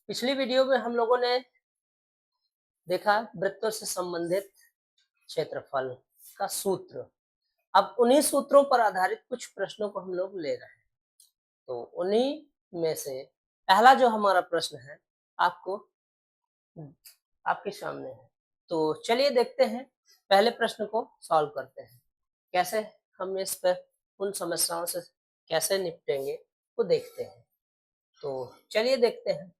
पिछली वीडियो में हम लोगों ने देखा वृत्तों से संबंधित क्षेत्रफल का सूत्र। अब उन्हीं सूत्रों पर आधारित कुछ प्रश्नों को हम लोग ले रहे हैं। तो उन्हीं में से पहला जो हमारा प्रश्न है आपको आपके सामने है। तो चलिए देखते हैं, पहले प्रश्न को सॉल्व करते हैं। कैसे हम इस पर उन समस्याओं से कैसे निपटेंगे वो देखते हैं। तो चलिए देखते हैं।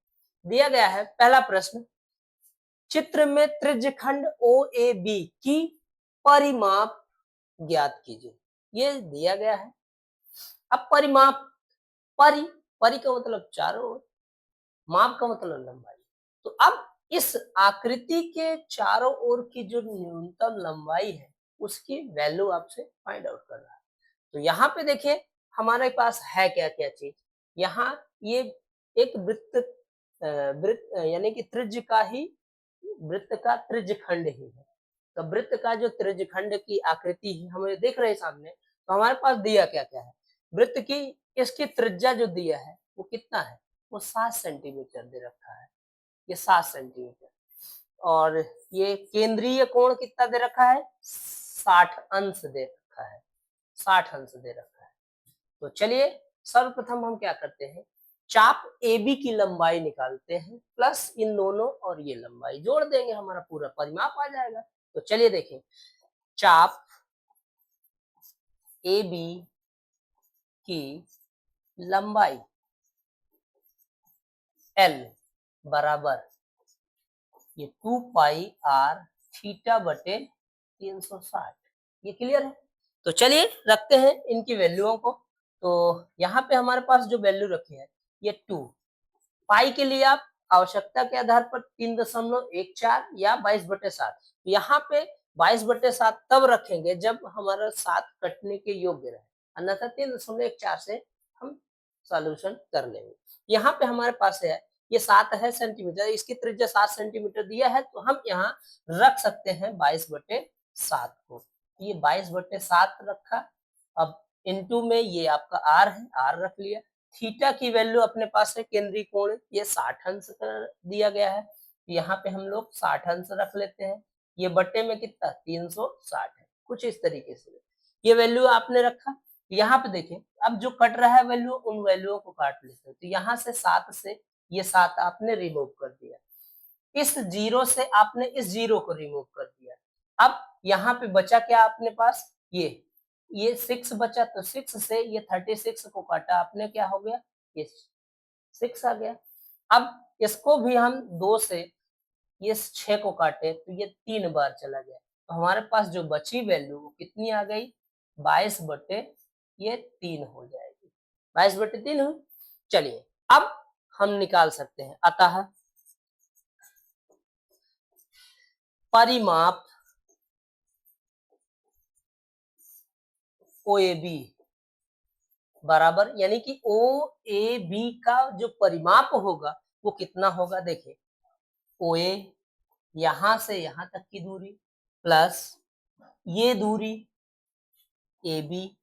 दिया गया है पहला प्रश्न, चित्र में त्रिज्यखंड OAB की परिमाप ज्ञात कीजिए। ये दिया गया है। अब परिमाप, परि का मतलब चारों ओर, माप का मतलब लंबाई। तो अब इस आकृति के चारों ओर की जो न्यूनतम लंबाई है उसकी वैल्यू आपसे फाइंड आउट कर रहा है। तो यहाँ पे देखिए हमारे पास है क्या क्या चीज। यहाँ ये एक वृत्त यानी कि त्रिज्य का ही, वृत्त का त्रिज्यखंड ही है। तो वृत्त का जो त्रिज्यखंड की आकृति है हमें देख रहे हैं सामने। तो हमारे पास दिया क्या क्या है, वृत्त की इसकी त्रिज्या जो दिया है वो कितना है, वो 7 सेंटीमीटर दे रखा है। ये 7 सेंटीमीटर। और ये केंद्रीय कोण कितना दे रखा है, 60 अंश दे रखा है। 60 अंश दे रखा है। तो चलिए सर्वप्रथम हम क्या करते हैं, चाप AB की लंबाई निकालते हैं प्लस इन दोनों और ये लंबाई जोड़ देंगे, हमारा पूरा परिमाप आ जाएगा। तो चलिए देखें, चाप AB की लंबाई L बराबर ये 2 पाई R थीटा बटे 360। ये क्लियर है। तो चलिए रखते हैं इनकी वैल्यूओं को। तो यहाँ पे हमारे पास जो वैल्यू रखी है ये 2 पाई के लिए आप आवश्यकता के आधार पर 3.14 या 22/7। यहाँ पे 22/7 तब रखेंगे जब हमारा 7 कटने के योग्य रहे, अन्यथा 3.14 से हम सॉल्यूशन कर लेंगे। यहाँ पे हमारे पास है ये 7 है सेंटीमीटर, इसकी त्रिज्या 7 सेंटीमीटर दिया है तो हम यहाँ रख सकते हैं 22/7 को। ये 22/7 रखा। अब इनटू में ये आपका R है, R रख लिया। थीटा की वैल्यू अपने पास है, केंद्रीय कोण ये 60 अंश दिया गया है। यहाँ पे हम लोग 60 अंश रख लेते हैं। ये बट्टे में कितना 360 है, कुछ इस तरीके से ये वैल्यू आपने रखा। यहाँ पे देखिए अब जो कट रहा है वैल्यू, उन वैल्यूओं को काट लेते हैं। तो यहाँ से 7 से ये 7 आपने रिमूव कर दिया, इस जीरो से आपने इस जीरो को रिमूव कर दिया। अब यहाँ पे बचा क्या अपने पास, ये 6 बचा। तो 6 से ये 36 को काटा आपने, क्या हो गया, ये 6 आ गया। अब इसको भी हम 2 से ये 6 को काटे तो ये 3 बार चला गया। तो हमारे पास जो बची वैल्यू वो कितनी आ गई, 22/3 हो जाएगी। 22/3 हुई। चलिए अब हम निकाल सकते हैं। अतः परिमाप OAB बराबर, यानी कि OAB का जो परिमाप होगा वो कितना होगा, देखिए OA यहां से यहां तक की दूरी प्लस ये दूरी AB,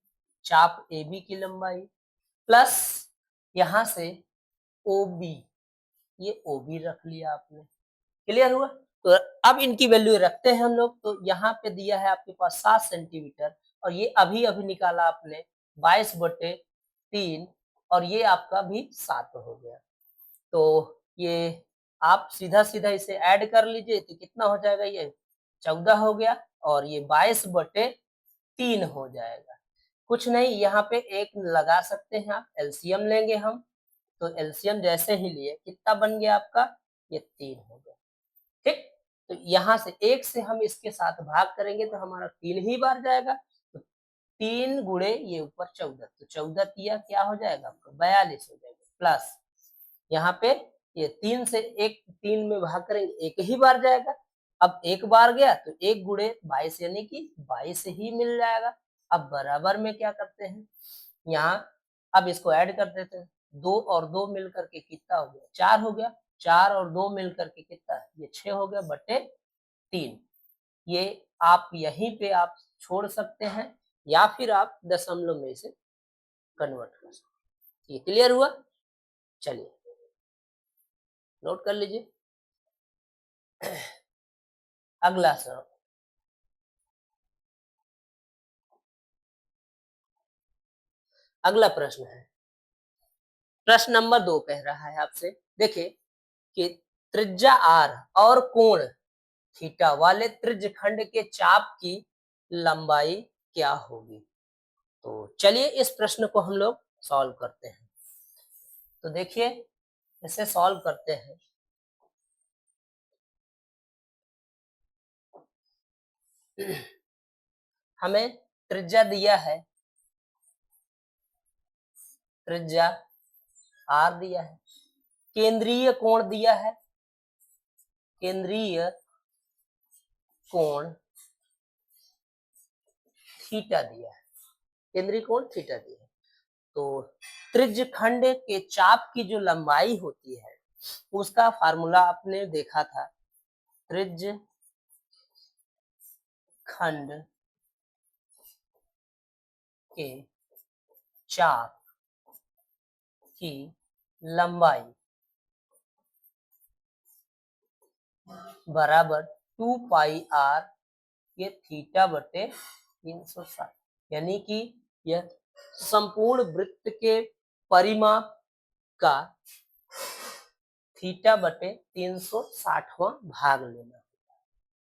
चाप AB की लंबाई प्लस यहां से OB, ये OB रख लिया आपने। क्लियर हुआ। तो अब इनकी वैल्यू रखते हैं हम लोग। तो यहाँ पे दिया है आपके पास 7 सेंटीमीटर और ये अभी अभी निकाला आपने 22/3 और ये आपका भी 7 हो गया। तो ये आप सीधा सीधा इसे ऐड कर लीजिए तो कितना हो जाएगा, ये 14 हो गया और ये 22/3 हो जाएगा। कुछ नहीं, यहाँ पे एक लगा सकते हैं आप, एलसीएम लेंगे हम। तो एलसीएम जैसे ही लिए कितना बन गया आपका, ये 3 हो गया। ठीक। तो यहाँ से 1 से हम इसके साथ भाग करेंगे तो हमारा 3 ही बार जाएगा। तो 3 गुणे ये ऊपर 14, तो 14 तिया क्या हो जाएगा आपका 42 हो जाएगा। प्लस यहाँ पे ये 3 से 3 में भाग करेंगे 1 ही बार जाएगा। अब 1 बार गया तो 1 गुणे 22 यानी कि 22 ही मिल जाएगा। अब बराबर में क्या करते हैं, यहाँ अब इसको ऐड कर देते हैं। 2 और 2 मिलकर के कितना हो गया, 4 हो गया। 4 और 2 मिलकर के कितना है, ये 6 हो गया बटे 3। ये आप यहीं पे आप छोड़ सकते हैं या फिर आप दशमलव में इसे कन्वर्ट कर सकते हैं। ये क्लियर हुआ। चलिए नोट कर लीजिए। अगला सर, अगला प्रश्न है, प्रश्न नंबर 2 कह रहा है आपसे, देखिए कि त्रिज्या r और कोण थीटा वाले त्रिज्यखंड के चाप की लंबाई क्या होगी। तो चलिए इस प्रश्न को हम लोग सॉल्व करते हैं। तो देखिए इसे सॉल्व करते हैं। हमें त्रिज्या दिया है, त्रिज्या r दिया है, केंद्रीय कोण दिया है, केंद्रीय कोण थीटा दिया है, केंद्रीय कोण थीटा दिया है। तो त्रिज्यखंड के चाप की जो लंबाई होती है उसका फार्मूला आपने देखा था, त्रिज्यखंड के चाप की लंबाई बराबर 2 पाई आर ये थीटा बटे 360, यानी कि यह संपूर्ण वृत्त के परिमाप का थीटा बटे 360वां भाग लेना।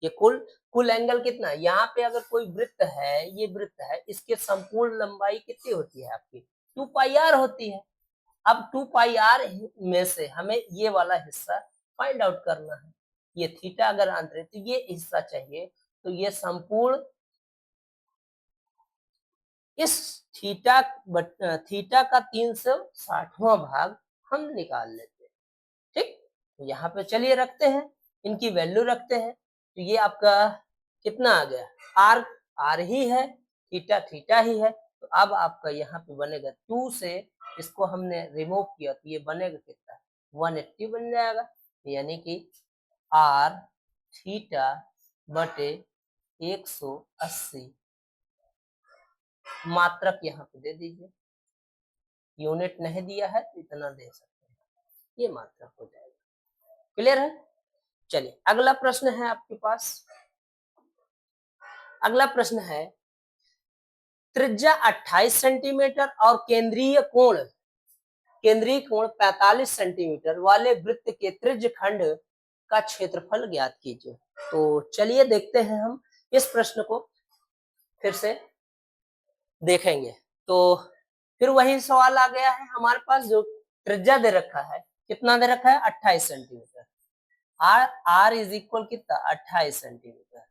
ये कुल कुल एंगल कितना है, यहाँ पे अगर कोई वृत्त है, ये वृत्त है, इसके संपूर्ण लंबाई कितनी होती है आपकी 2 पाई आर होती है। अब 2 पाई आर में से हमें ये वाला हिस्सा फाइंड आउट करना है। ये थीटा अगर आंतरिक, तो ये हिस्सा चाहिए, तो ये संपूर्ण इस थीटा थीटा का 360वां भाग हम निकाल लेते हैं। ठीक, तो यहाँ पे चलिए रखते हैं, इनकी वैल्यू रखते हैं। तो ये आपका कितना आ गया, आर आर ही है, थीटा थीटा ही है। तो अब आपका यहाँ पे बनेगा 2 से इसको हमने रिमूव किया तो ये बनेगा कितना 180 बन जाएगा, यानी कि आर थीटा बटे 180 मात्रक यहाँ पे दे दीजिए, यूनिट नहीं दिया है तो इतना दे सकते हैं, ये मात्रक हो जाएगा। क्लियर है। चलिए अगला प्रश्न है आपके पास, अगला प्रश्न है, त्रिज्या 28 सेंटीमीटर और केंद्रीय कोण 45 सेंटीमीटर वाले वृत्त के त्रिज्यखंड का क्षेत्रफल ज्ञात कीजिए। तो चलिए देखते हैं हम इस प्रश्न को फिर से देखेंगे। तो फिर वही सवाल आ गया है हमारे पास, जो त्रिज्या दे रखा है, कितना दे रखा है 28 centimetre, R R is equal कितना 28 सेंटीमीटर,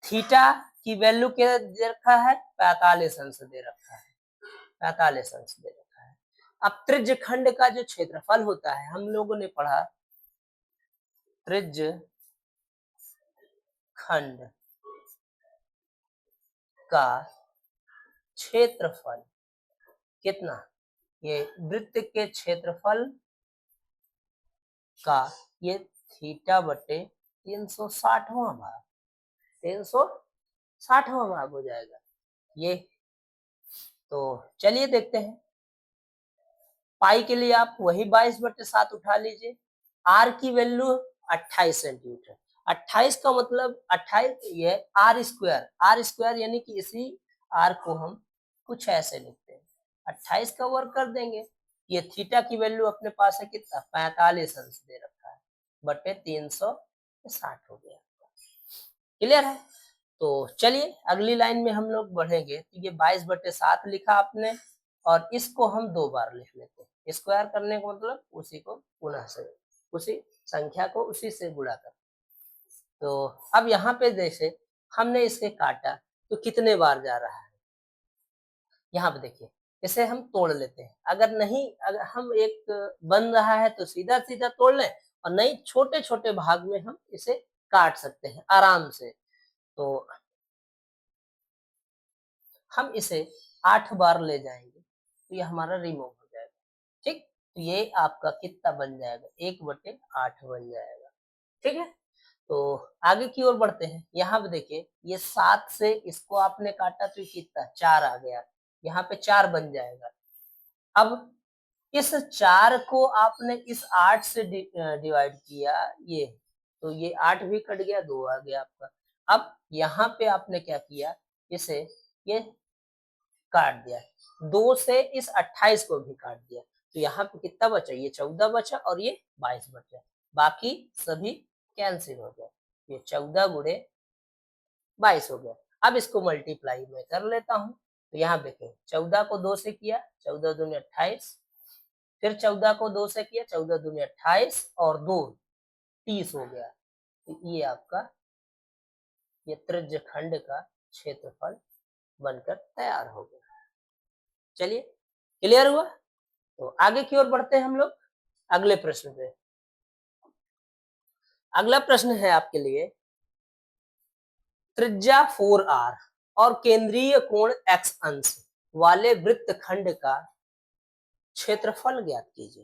थीटा की वैल्यू क्या दे रखा है 45 अंश दे रखा है, 45 अंश दे रखा है। अब त्रिज्यखंड का जो क्षेत्रफल होता है, हम लोगों ने पढ़ा त्रिज्यखंड का क्षेत्रफल कितना, ये वृत्त के क्षेत्रफल का ये थीटा बटे 360वां भाग, 360वां भाग हो जाएगा ये। तो चलिए देखते हैं, पाई के लिए आप वही 22/7 उठा लीजिए, आर की वैल्यू 28 सेंटीमीटर, 28 का मतलब 28 ये आर स्क्वायर यानी कि इसी आर को हम कुछ ऐसे लिखते हैं, 28 का वर्ग कर देंगे। ये थीटा की वैल्यू अपने पास है कितना 45 अंश दे रखा है, बटे 360 हो गया। क्लियर है। तो चलिए अगली लाइन में हम लोग बढ़ेंगे। तो ये 22/7 लिखा आपने, और इसको हम 2 बार लिख लेते हैं, स्क्वायर करने का मतलब उसी को पुनः से उसी संख्या को उसी से गुणा कर। तो अब यहाँ पे जैसे हमने इसे काटा तो कितने बार जा रहा है, यहाँ पे देखिए, इसे हम तोड़ लेते हैं। अगर नहीं, अगर हम एक बन रहा है तो सीधा सीधा तोड़ लें, और नहीं छोटे छोटे भाग में हम इसे काट सकते हैं आराम से। तो हम इसे 8 बार ले जाएंगे तो ये हमारा रिमूव हो जाएगा। ठीक, तो ये आपका कितना बन जाएगा 1/8 बन जाएगा। ठीक है, तो आगे की ओर बढ़ते हैं। यहाँ पे देखिए, ये 7 से इसको आपने काटा तो कितना 4 आ गया, यहाँ पे 4 बन जाएगा। अब इस 4 को आपने इस 8 से डिवाइड किया, ये तो ये 8 भी कट गया, 2 आ गया आपका। अब यहाँ पे आपने क्या किया, इसे ये काट दिया, 2 से इस 28 को भी काट दिया, तो यहाँ पे कितना बचा, ये 14 बचा और ये 22 बचा, बाकी सभी कैंसिल हो गए, ये 14 गुणे 22 हो गया। अब इसको मल्टीप्लाई में कर लेता हूँ, तो यहाँ देखें 14 को 2 से किया, 14 दूनी 28, फिर 14 को 2 से किया, 14 दूनी 28 और 2 30 हो गया। तो ये आपका ये त्रिज्य खंड का क्षेत्रफल बनकर तैयार हो गया। चलिए, क्लियर हुआ? तो आगे की ओर बढ़ते हैं हम लोग अगले प्रश्न पे। अगला प्रश्न है आपके लिए, त्रिज्या 4r और केंद्रीय कोण x अंश वाले वृत्त खंड का क्षेत्रफल ज्ञात कीजिए।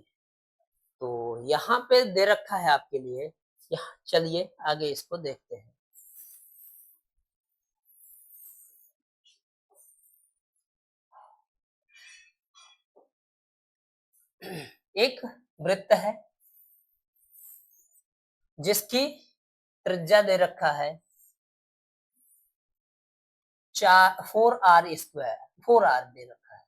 तो यहाँ पे दे रखा है आपके लिए, यहाँ चलिए आगे इसको देखते हैं। एक वृत्त है जिसकी त्रिज्या दे रखा है 4r स्क्वायर, 4r दे रखा है,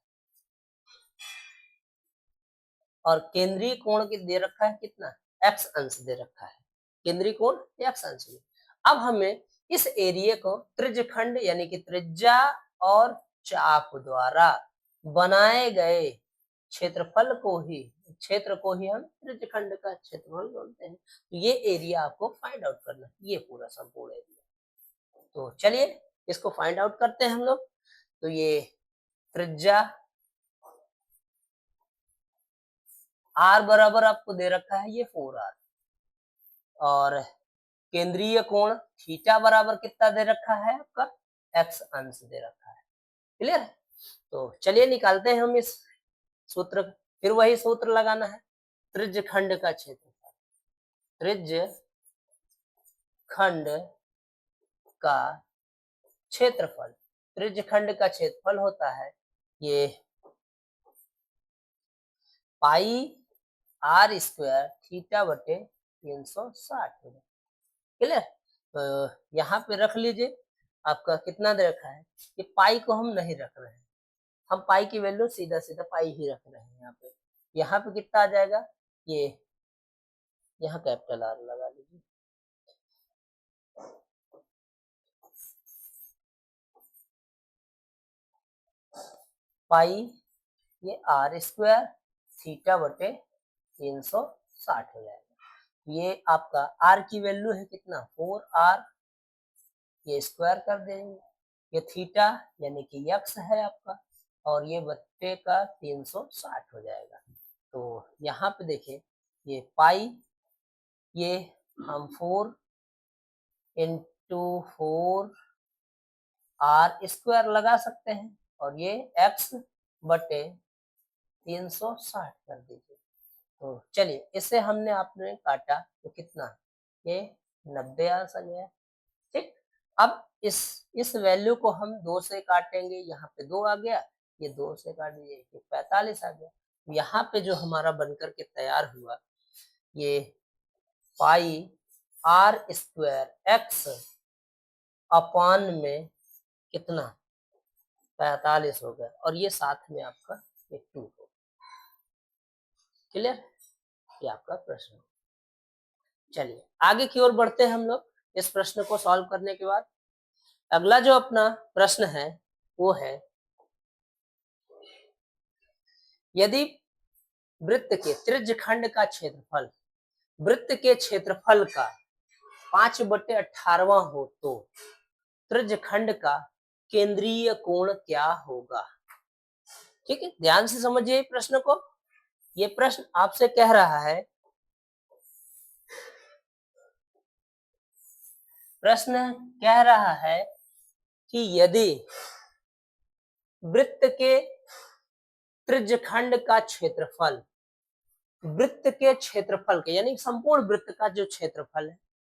और केंद्रीय कोण की दे रखा है कितना, x अंश दे रखा है, केंद्रीय कोण x अंश में। अब हमें इस एरिया को त्रिज्यखंड यानी कि त्रिज्या और चाप द्वारा बनाए गए क्षेत्रफल को ही, क्षेत्र को ही हम त्रिज्यखंड का क्षेत्रफल बोलते हैं। तो ये एरिया आपको फाइंड आउट करना है, ये पूरा संपूर्ण एरिया। तो चलिए इसको फाइंड आउट करते हैं हम लोग। तो ये त्रिज्या r बराबर आपको दे रखा है ये 4r, और केंद्रीय कोण थीटा बराबर कितना दे रखा है आपका, x अंश दे रखा है। क्लियर है? तो चलिए निकालते हैं हम इस सूत्र, फिर वही सूत्र लगाना है, त्रिज्य खंड का क्षेत्रफल, त्रिज्य खंड का क्षेत्रफल, त्रिज्य खंड का क्षेत्रफल होता है ये पाई आर स्क्वायर थीटा बटे 360। क्लियर? तो यहाँ पे रख लीजिए, आपका कितना दे रखा है, ये पाई को हम नहीं रख रहे हैं, हम पाई की वैल्यू सीधा सीधा पाई ही रख रहे हैं। यहाँ पे कितना आ जाएगा, ये यहाँ कैपिटल आर लगा लीजिए, पाई ये आर स्क्वायर थीटा बटे 360 हो जाएगा। ये आपका आर की वैल्यू है कितना, 4r, ये स्क्वायर कर देंगे, ये थीटा यानी कि x है आपका, और ये बट्टे का 360 हो जाएगा। तो यहाँ पे देखिए ये पाई, ये हम 4 इंटू 4 r स्क्वायर लगा सकते हैं, और ये x बटे 360 कर दीजिए। तो चलिए इसे हमने आपने काटा तो कितना, ये 90 आ गया। ठीक, अब इस वैल्यू को हम 2 से काटेंगे, यहाँ पे 2 आ गया, ये 2 से काट दीजिए, ये 45 आ गया। यहाँ पे जो हमारा बनकर के तैयार हुआ, ये पाई आर स्क्वायर एक्स अपान में कितना 45 हो गया, और ये साथ में आपका ये 2 हो। क्लियर? ये आपका प्रश्न। चलिए आगे की ओर बढ़ते हैं हम लोग इस प्रश्न को सॉल्व करने के बाद। अगला जो अपना प्रश्न है वो है, यदि वृत्त के त्रिज्य खंड का क्षेत्रफल वृत्त के क्षेत्रफल का 5/18 हो तो त्रिज्य खंड का केंद्रीय कोण क्या होगा। ठीक है, ध्यान से समझिए प्रश्न को। ये प्रश्न आपसे कह रहा है, प्रश्न कह रहा है कि यदि वृत्त के त्रिज्य खंड का क्षेत्रफल वृत्त के क्षेत्रफल के यानी संपूर्ण वृत्त का जो क्षेत्रफल है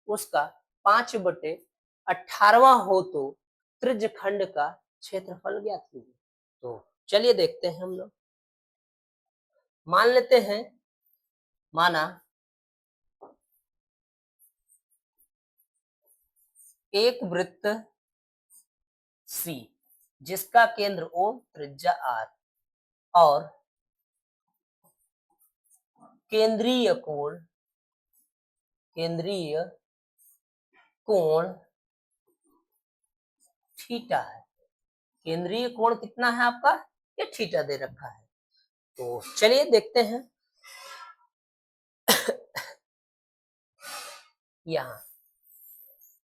उसका 5/18 हो तो त्रिज्य खंड का क्षेत्रफल ज्ञात कीजिए। तो चलिए देखते हैं हम लोग। मान लेते हैं, माना एक वृत्त सी जिसका केंद्र O, त्रिज्या R और केंद्रीय कोण थीटा है। केंद्रीय कोण कितना है आपका, ये थीटा दे रखा है। तो चलिए देखते हैं यहां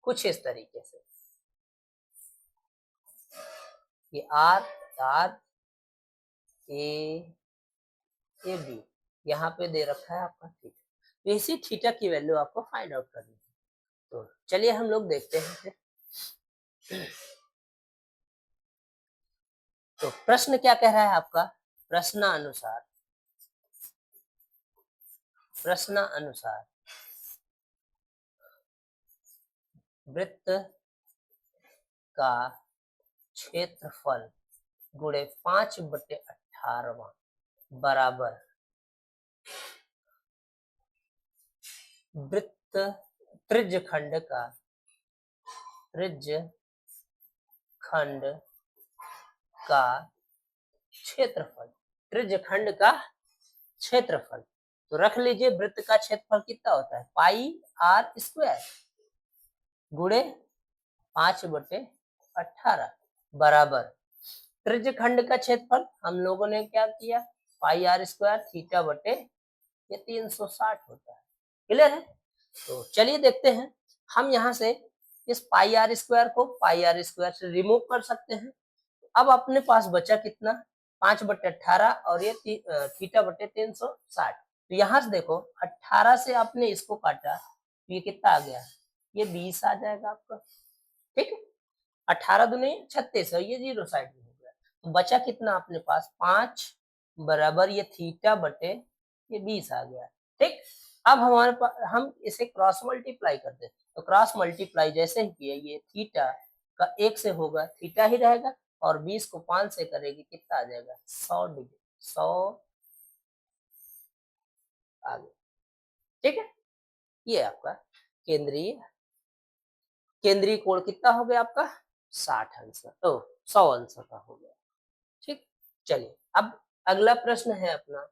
कुछ इस तरीके से, ये R ए बी यहाँ पे दे रखा है आपका थीटा। तो इसी थीटा की वैल्यू आपको फाइंड आउट करनी है। तो चलिए हम लोग देखते हैं फिर। तो प्रश्न क्या कह रहा है आपका, प्रश्नानुसार वृत्त का क्षेत्रफल गुणे 5/18 बराबर वृत्त त्रिज्यखंड का क्षेत्रफल, त्रिज्यखंड का क्षेत्रफल। तो रख लीजिए वृत्त का क्षेत्रफल कितना होता है, पाई R स्क्वायर गुणे 5/18 बराबर त्रिज्यखंड का क्षेत्रफल हम लोगों ने क्या किया, पाई R स्क्वायर थीटा बटे ये 360 होता है। क्लियर है। तो चलिए देखते हैं, हम यहाँ से इस पाई R स्क्वायर को पाई R स्क्वायर से रिमूव कर सकते हैं। अब अपने पास बचा कितना, 5/18 और ये थीटा बटे 360। तो यहाँ से देखो 18 से आपने इसको काटा तो ये कितना आ गया, ये 20 आ जाएगा आपका। ठीक है, 18 दूनी 36 है, ये 0 साइड में हो गया। तो बचा कितना अपने पास, 5 बराबर ये थीटा बटे ये 20 आ गया। ठीक, अब हमारे पास हम इसे क्रॉस मल्टीप्लाई कर दे। तो क्रॉस मल्टीप्लाई जैसे ही किया, ये थीटा का 1 से होगा थीटा ही रहेगा, और 20 को 5 से करेगी कितना आ जाएगा, 100 डिग्री, 100 आ गया। ठीक है, ये आपका केंद्रीय कोण कितना हो गया आपका, 60 अंश, तो 100 अंश का हो गया। ठीक, चलिए अब अगला प्रश्न है अपना,